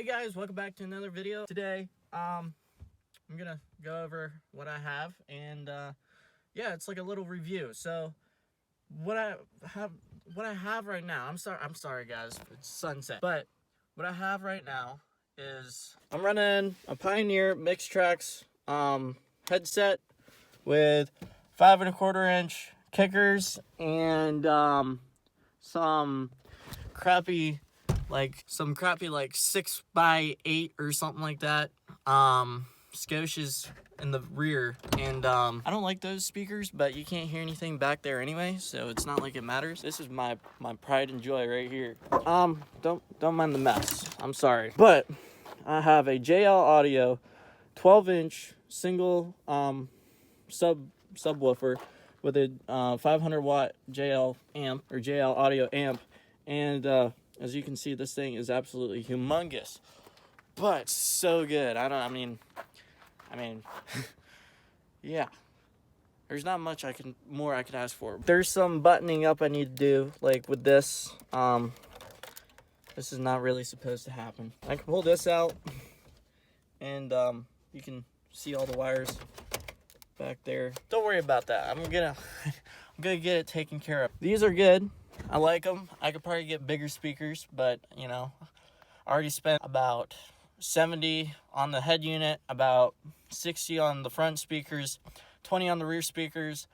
Hey guys, welcome back to another video. Today, I'm gonna go over what I have, and yeah, it's like a little review. So, what I have right now. I'm sorry guys, it's sunset. But what I have right now is I'm running a Pioneer Mixtrax headset with 5 1/4 inch kickers and some crappy like 6x8 or something like that. Scotias in the rear, and I don't like those speakers, but you can't hear anything back there anyway, so it's not like it matters. This is my pride and joy right here. Don't mind the mess. I'm sorry, but I have a JL Audio 12-inch single subwoofer with a 500 watt JL amp or JL Audio amp, and as you can see, this thing is absolutely humongous, but so good. I mean, yeah. There's not much more I could ask for. There's some buttoning up I need to do, like with this. This is not really supposed to happen. I can pull this out, and you can see all the wires back there. Don't worry about that. I'm gonna get it taken care of. These are good. I like them. I could probably get bigger speakers, but you know, I already spent about 70 on the head unit, about 60 on the front speakers, 20 on the rear speakers,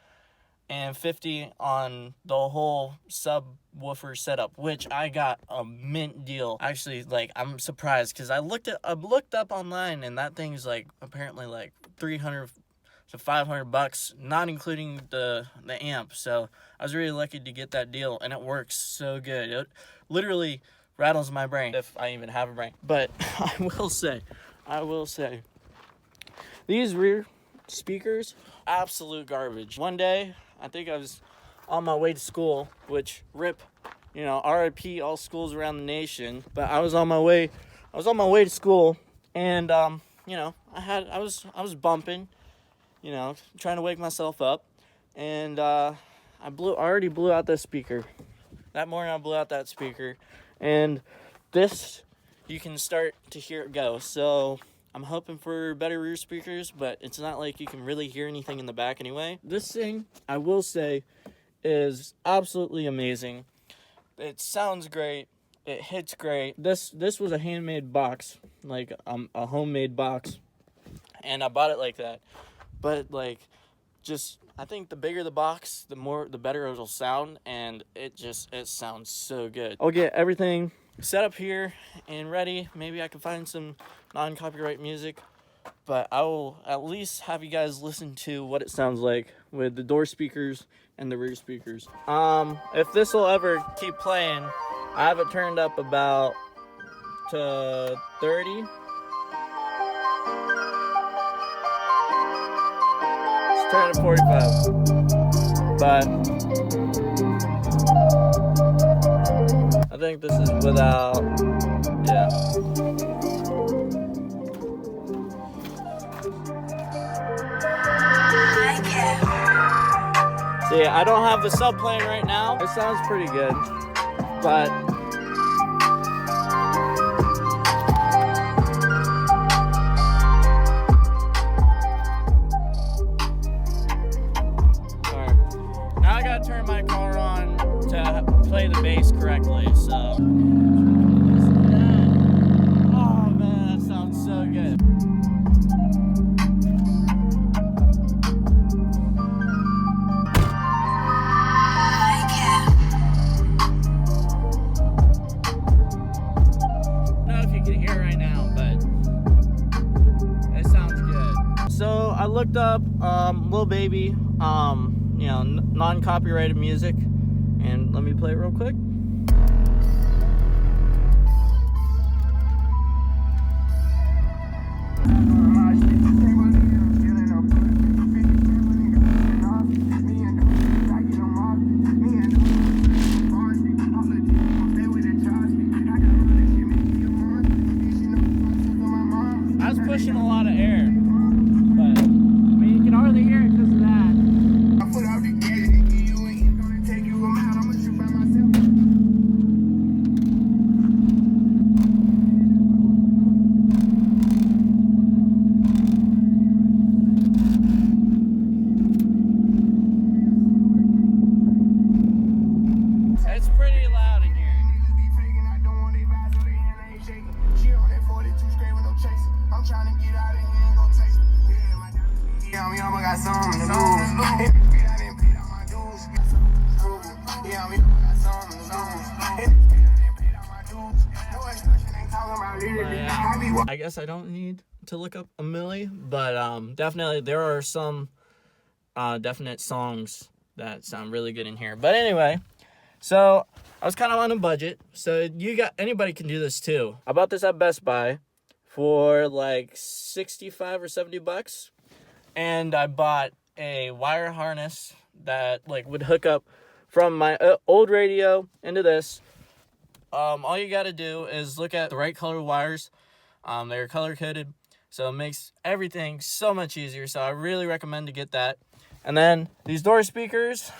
and 50 on the whole subwoofer setup, which I got a mint deal. Actually, like, I'm surprised because I looked up online, and that thing's like apparently like $300 to $500, not including the amp. So I was really lucky to get that deal, and it works so good. It literally rattles my brain, if I even have a brain. But I will say, these rear speakers, absolute garbage. One day, I think I was on my way to school, which RIP, you know, RIP all schools around the nation. But I was on my way to school, and you know, I was bumping, you know, trying to wake myself up, and I already blew out this speaker. That morning I blew out that speaker, and this, you can start to hear it go. So I'm hoping for better rear speakers, but it's not like you can really hear anything in the back anyway. This thing, I will say, is absolutely amazing. It sounds great. It hits great. This was a handmade box, like a homemade box, and I bought it like that. But like, just, I think the bigger the box, the better it'll sound, and it sounds so good. I'll get everything set up here and ready. Maybe I can find some non-copyright music, but I will at least have you guys listen to what it sounds like with the door speakers and the rear speakers. If this will ever keep playing, I have it turned up about to 30. Turn to 45, but I think this is without, yeah. See, I don't have the sub playing right now. It sounds pretty good, but turn my car on to play the bass correctly, so. Oh man, that sounds so good. I don't know if you can hear it right now, but it sounds good. So I looked up Lil Baby, you know, non-copyrighted music, and let me play it real quick. I was pushing a lot of air, but I mean, you can hardly hear it because of that. I'm trying to get out of here and go taste it. Yeah, my yeah, I'm got something to lose. I didn't pay out my dues. Yeah, I'm got something to lose. I didn't pay out my dues. No extortion, ain't talking about literally. I guess I don't need to look up a Milli, but definitely there are some definite songs that sound really good in here. But anyway, so I was kind of on a budget, so anybody can do this too. I bought this at Best Buy for like 65 or 70 bucks, and I bought a wire harness that like would hook up from my old radio into this. All you got to do is look at the right color wires. They're color coded, so it makes everything so much easier. So I really recommend to get that. And then these door speakers,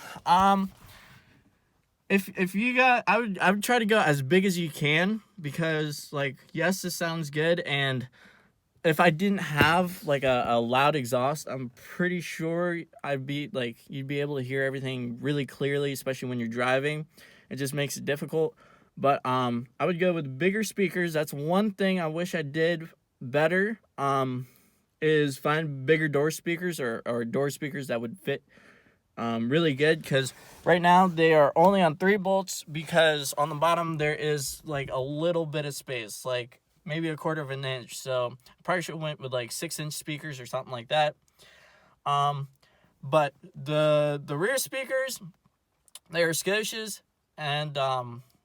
if you got, I would try to go as big as you can, because like, yes, this sounds good, and if I didn't have like a loud exhaust, I'm pretty sure you'd be able to hear everything really clearly, especially when you're driving. It just makes it difficult. But I would go with bigger speakers. That's one thing I wish I did better, is find bigger door speakers or door speakers that would fit really good, because right now they are only on 3 bolts, because on the bottom there is like a little bit of space, like maybe a 1/4 of an inch. So I probably should have went with like 6-inch speakers or something like that. But the rear speakers, they are Scotias, and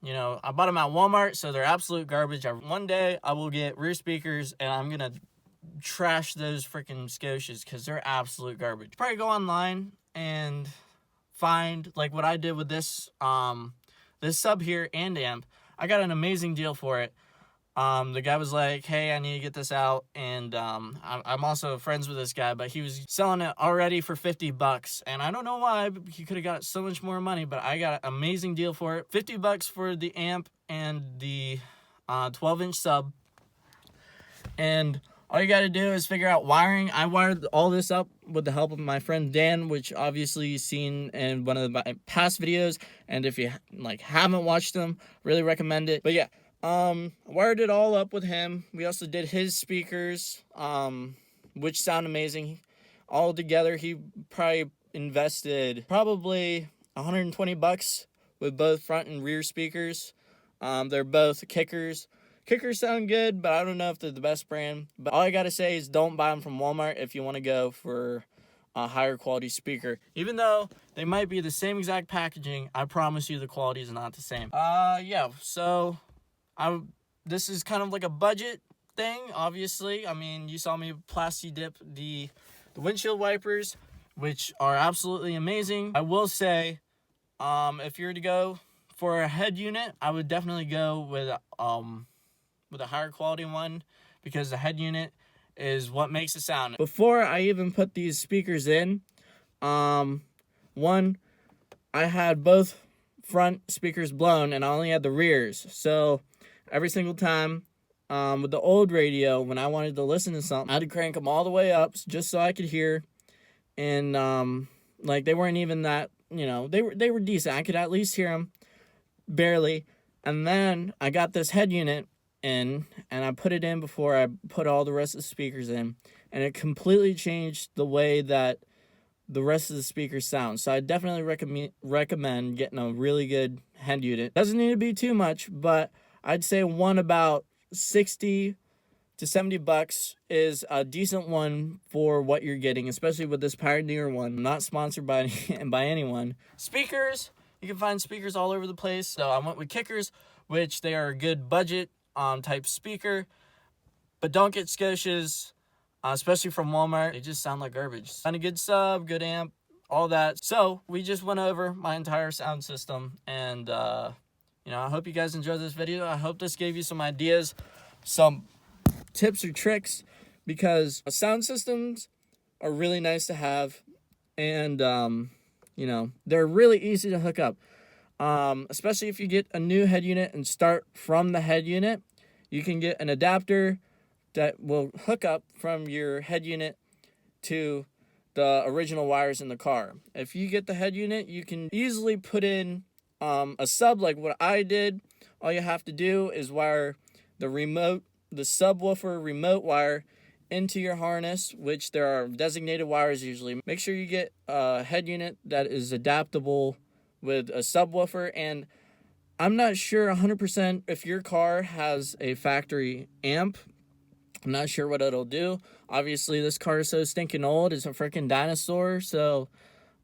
you know, I bought them at Walmart, so they're absolute garbage. One day I will get rear speakers, and I'm gonna trash those freaking Scotias because they're absolute garbage. Probably go online and find like what I did with this this sub here and amp. I got an amazing deal for it. The guy was like, hey, I need to get this out, and I'm also friends with this guy, but he was selling it already for 50 bucks, and I don't know why, but he could have got so much more money, but I got an amazing deal for it. 50 bucks for the amp and the 12-inch sub, and all you got to do is figure out wiring. I wired all this up with the help of my friend Dan, which obviously you've seen in one of my past videos, and if you like haven't watched them, really recommend it. But yeah, wired it all up with him. We also did his speakers, which sound amazing. All together, he probably invested 120 bucks with both front and rear speakers. They're both Kickers. Kickers sound good, but I don't know if they're the best brand. But all I gotta say is don't buy them from Walmart if you want to go for a higher quality speaker. Even though they might be the same exact packaging, I promise you the quality is not the same. Yeah, so this is kind of like a budget thing, obviously. I mean, you saw me plasti dip the windshield wipers, which are absolutely amazing. I will say, if you were to go for a head unit, I would definitely go with a higher quality one, because the head unit is what makes the sound. Before I even put these speakers in, one, I had both front speakers blown and I only had the rears. So every single time with the old radio, when I wanted to listen to something, I had to crank them all the way up just so I could hear. And like, they weren't even that, you know, they were decent. I could at least hear them barely. And then I got this head unit in, and I put it in before I put all the rest of the speakers in, and it completely changed the way that the rest of the speakers sound. So I definitely recommend getting a really good head unit. Doesn't need to be too much, but I'd say one about 60 to 70 bucks is a decent one for what you're getting, especially with this Pioneer one. I'm not sponsored by anyone. Speakers, you can find speakers all over the place. So I went with Kickers, which they are a good budget type speaker, but don't get Scotias, especially from Walmart. They just sound like garbage. Find a good sub, good amp, all that. So we just went over my entire sound system, and you know, I hope you guys enjoyed this video. I hope this gave you some ideas, some tips or tricks, because sound systems are really nice to have, and you know, they're really easy to hook up. Especially if you get a new head unit and start from the head unit, you can get an adapter that will hook up from your head unit to the original wires in the car. If you get the head unit, you can easily put in a sub like what I did. All you have to do is wire the subwoofer remote wire into your harness, which there are designated wires usually. Make sure you get a head unit that is adaptable with a subwoofer. And I'm not sure 100% if your car has a factory amp. I'm not sure what it'll do. Obviously, this car is so stinking old. It's a freaking dinosaur, so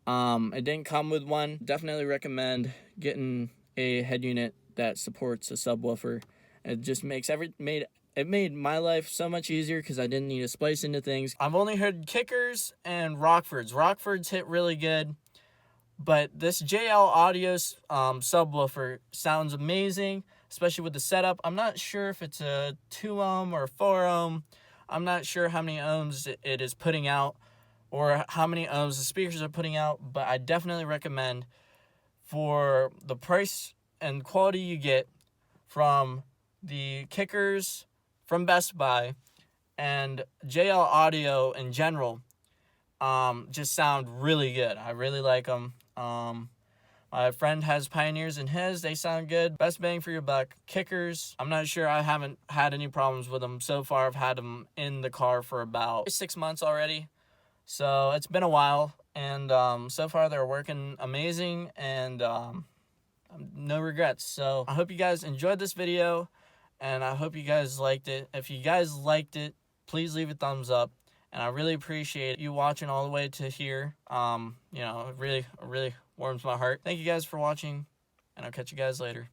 it didn't come with one. Definitely recommend getting a head unit that supports a subwoofer. It just makes it made my life so much easier because I didn't need to splice into things. I've only heard Kickers and Rockfords. Rockfords hit really good, but this JL Audio subwoofer sounds amazing, especially with the setup. I'm not sure if it's a 2 ohm or 4 ohm. I'm not sure how many ohms it is putting out or how many ohms the speakers are putting out, but I definitely recommend, for the price and quality you get from the Kickers from Best Buy and JL Audio in general, just sound really good. I really like them. My friend has Pioneers in his. They sound good. Best bang for your buck. Kickers, I'm not sure. I haven't had any problems with them so far. I've had them in the car for about 6 months already. So it's been a while. And so far they're working amazing. And no regrets. So I hope you guys enjoyed this video. And I hope you guys liked it. If you guys liked it, please leave a thumbs up. And I really appreciate you watching all the way to here. It really warms my heart. Thank you guys for watching, and I'll catch you guys later.